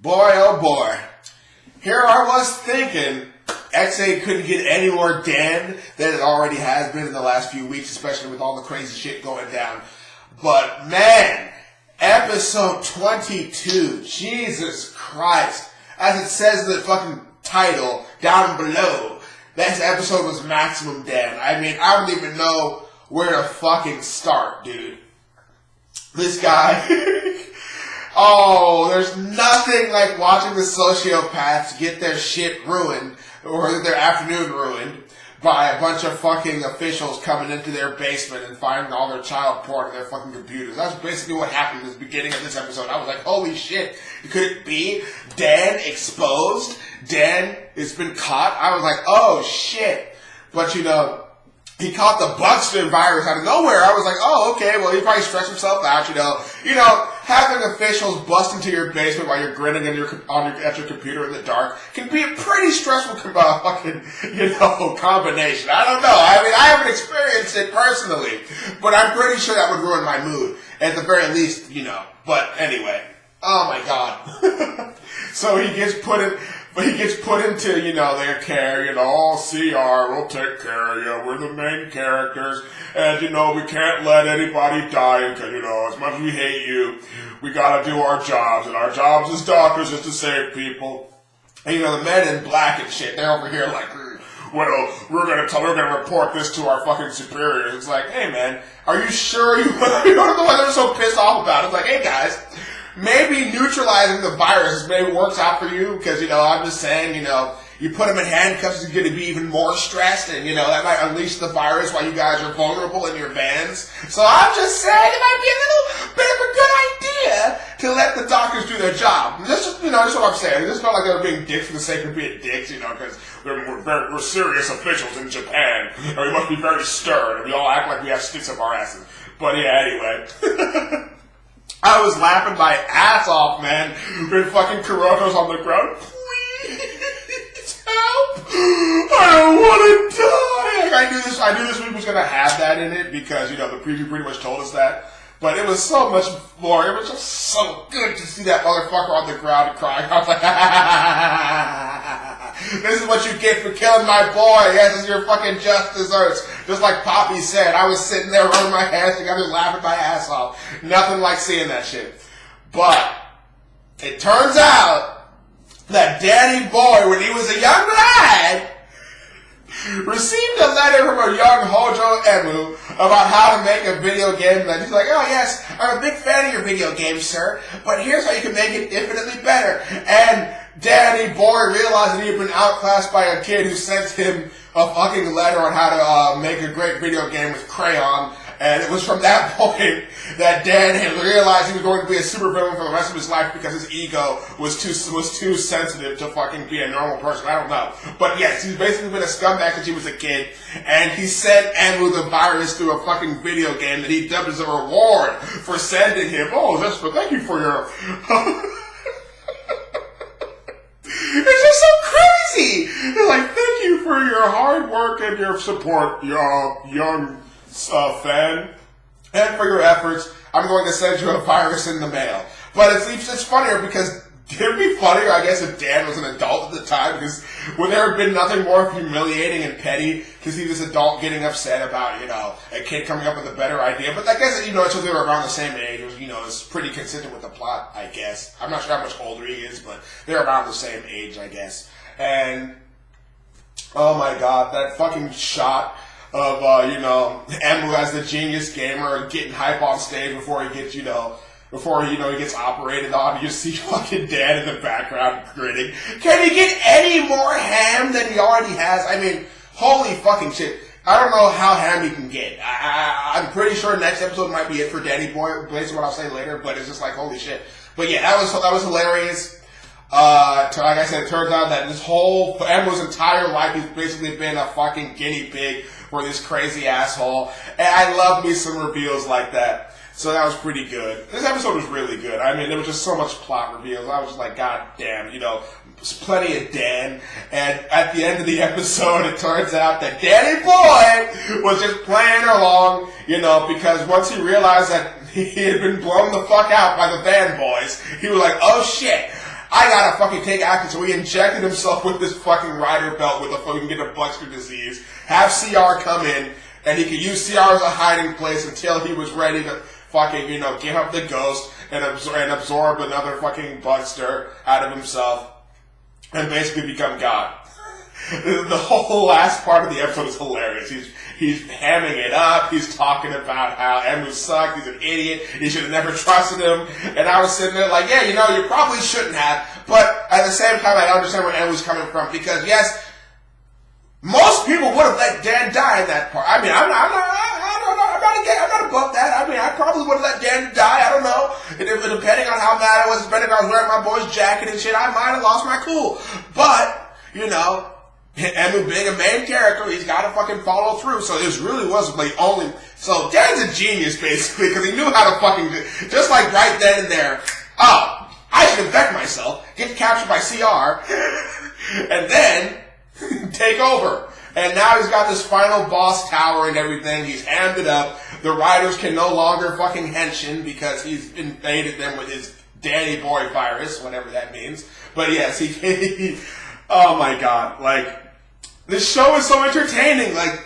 Boy, oh boy. Here I was thinking XA couldn't get any more Dan than it already has been in the last few weeks, especially with all the crazy shit going down. But man, episode 22, Jesus Christ. As it says in the fucking title down below, this episode was maximum Dan. I mean, I don't even know where to fucking start, dude. This guy... Oh, there's nothing like watching the sociopaths get their shit ruined, or their afternoon ruined, by a bunch of fucking officials coming into their basement and finding all their child porn on their fucking computers. That's basically what happened in the beginning of this episode. I was like, holy shit, could it be Dan exposed? Dan has been caught? I was like, oh shit. But you know, he caught the Buxton virus out of nowhere. I was like, oh, okay, well, he probably stressed himself out, you know, having officials bust into your basement while you're grinning at your computer in the dark can be a pretty stressful fucking, combination. I don't know. I mean, I haven't experienced it personally, but I'm pretty sure that would ruin my mood. At the very least, But anyway, oh my god. So he gets put into, their care, CR, we'll take care of you, we're the main characters, and, we can't let anybody die, because, as much as we hate you, we gotta do our jobs, and our jobs as doctors is to save people. And, the men in black and shit, they're over here like, well, we're gonna report this to our fucking superiors. It's like, hey man, are you sure you don't know why they're so pissed off about it? It's like, hey guys, maybe neutralizing the virus maybe works out for you, because, I'm just saying, you put them in handcuffs, you're going to be even more stressed, and, that might unleash the virus while you guys are vulnerable in your vans. So I'm just saying it might be a little bit of a good idea to let the doctors do their job. That's what I'm saying. It's not like they're being dicks for the sake of being dicks, because we're serious officials in Japan, and we must be very stern, and we all act like we have sticks up our asses. But yeah, anyway. I was laughing my ass off, man, with fucking Kuroto's on the ground. Please help! I don't want to die! Like, I knew this week was going to have that in it because, the preview pretty much told us that. But it was so much more. It was just so good to see that motherfucker on the ground crying. I was like, this is what you get for killing my boy. Yes, this is your fucking just desserts. Just like Poppy said, I was sitting there rubbing my hands together laughing my ass off. Nothing like seeing that shit. But it turns out that Danny Boy, when he was a young lad, received a letter from a young Hojo Emu about how to make a video game. And he's like, oh yes, I'm a big fan of your video game, sir, but here's how you can make it infinitely better. And Danny Boy realized that he had been outclassed by a kid who sent him a fucking letter on how to make a great video game with crayon. And it was from that point that Dan had realized he was going to be a supervillain for the rest of his life because his ego was too sensitive to fucking be a normal person. I don't know. But yes, he's basically been a scumbag since he was a kid. And he sent Emu the virus through a fucking video game that he dubbed as a reward for sending him. Thank you for your... It's just so crazy! They're like, thank you for your hard work and your support, young... fan, and for your efforts, I'm going to send you a virus in the mail. But it's funnier because it'd be funnier, I guess, if Dan was an adult at the time, because would there have been nothing more humiliating and petty to see this adult getting upset about, a kid coming up with a better idea? But I guess, it's they were around the same age. It was, it's pretty consistent with the plot, I guess. I'm not sure how much older he is, but they're around the same age, I guess. And, oh my god, that fucking shot of, Emu as the genius gamer getting hype on stage before he gets, he gets operated on. You see fucking Dan in the background grinning. Can he get any more ham than he already has? I mean, holy fucking shit. I don't know how ham he can get. I'm pretty sure next episode might be it for Danny Boy, based on what I'll say later, but it's just like, holy shit. But yeah, that was hilarious. Like I said, it turns out that Emu's entire life, he's basically been a fucking guinea pig for this crazy asshole. And I love me some reveals like that. So that was pretty good. This episode was really good. I mean, there was just so much plot reveals. I was just like, god damn, plenty of Dan. And at the end of the episode, it turns out that Danny Boy was just playing along, because once he realized that he had been blown the fuck out by the fanboys, he was like, oh shit, I gotta fucking take action. So he injected himself with this fucking rider belt with a fucking get a Buster disease. Have CR come in, and he could use CR as a hiding place until he was ready to fucking, give up the ghost and absorb another fucking Buster out of himself and basically become God. The whole last part of the episode is hilarious. He's hamming it up. He's talking about how Emu sucked. He's an idiot. He should have never trusted him. And I was sitting there like, yeah, you probably shouldn't have. But at the same time, I understand where Emu's coming from because yes, most people would have let Dan die in that part. I mean, I'm not above that. I mean, I probably would have let Dan die. I don't know. Depending on how mad I was, depending on wearing my boy's jacket and shit, I might have lost my cool. But Emu being a main character, he's got to fucking follow through. So this really was the only. So Dan's a genius basically because he knew how to fucking just like right then and there. Oh, I should infect myself, get captured by CR, and then take over. And now he's got this final boss tower and everything. He's hammed it up. The riders can no longer fucking henshin because he's invaded them with his Danny Boy virus, whatever that means. But yes, he oh my god, like, this show is so entertaining, like,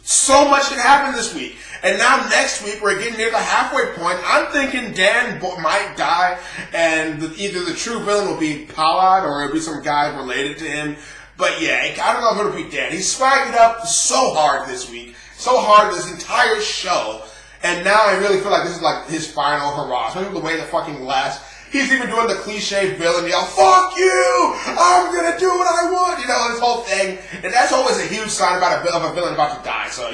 so much can happen this week. And now next week, we're getting near the halfway point. I'm thinking Dan might die, and either the true villain will be Palad, or it'll be some guy related to him. But yeah, I don't know if it'll be Dan. He swagged it up so hard this week, so hard this entire show, and now I really feel like this is like his final hurrah. Especially the way the fucking last... He's even doing the cliche villain yell, "Fuck you! I'm gonna do what I want!" This whole thing. And that's always a huge sign of a villain about to die, so,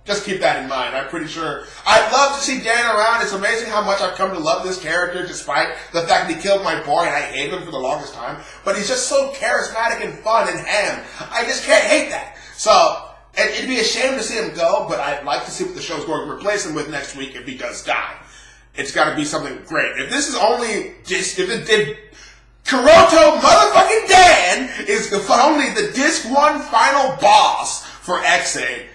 just keep that in mind. I'm pretty sure. I'd love to see Dan around. It's amazing how much I've come to love this character, despite the fact that he killed my boy, and I hated him for the longest time. But he's just so charismatic and fun and ham. I just can't hate that. So, it'd be a shame to see him go, but I'd like to see what the show's going to replace him with next week if he does die. It's got to be something great. If this is only just, if it did, Kuroto motherfucking Dan is only the Disc 1 final boss for X8,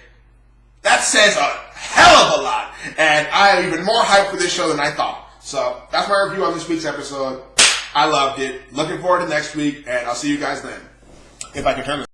that says a hell of a lot. And I am even more hyped for this show than I thought. So, that's my review on this week's episode. I loved it. Looking forward to next week, and I'll see you guys then. If I can turn this